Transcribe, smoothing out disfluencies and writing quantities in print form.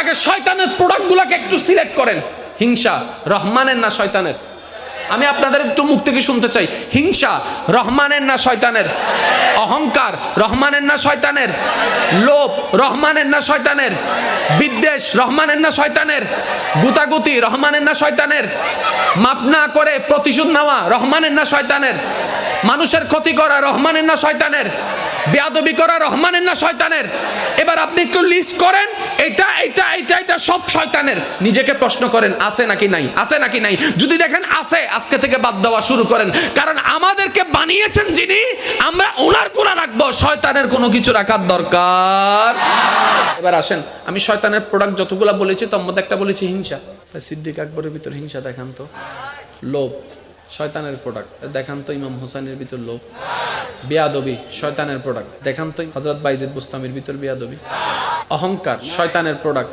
আগে শয়তানের প্রোডাক্টগুলোকে একটু সিলেক্ট করেন। হিংসা রহমানের না শয়তানের? আমি আপনাদের একটু মুখ থেকে শুনতে চাই, হিংসা রহমানের না শয়তানের? অহংকার রহমানের না শয়তানের? লোভ রহমানের না শয়তানের? বিদ্বেষ রহমানের না শয়তানের? গুতাগুতি রহমানের না শয়তানের? মাফ না করে প্রতিশোধ নেওয়া রহমানের না শয়তানের? মানুষের ক্ষতি করা রহমানের না শয়তানের? বেয়াদবি করা রহমানের না শয়তানের? এবার আপনি একটু লিস্ট করেন, এটা এটা এটা এটা সব শয়তানের। নিজেকে প্রশ্ন করেন আছে নাকি নাই, আছে নাকি নাই। যদি দেখেন আছে, আজকে থেকে বাদ দেওয়া শুরু করেন, কারণ আমাদেরকে বানিয়েছেন যিনি, আমরা ওনার গুণা রাখবো, শয়তানের কোনো কিছু রাখার দরকার। এবার আসেন, আমি শয়তানের প্রোডাক্ট যতগুলা বলেছি তার মধ্যে একটা বলেছি হিংসা। সিদ্দিক আকবরের ভিতর হিংসা দেখান তো। লোভ শয়তানের প্রোডাক্ট, দেখান তো ইমাম হোসেনের ভিতর লোভ। বেয়াদবি শয়তানের প্রোডাক্ট, দেখান তো হযরত বাইজিদ বুস্তামির ভিতর বেয়াদবি। অহংকার শয়তানের প্রোডাক্ট,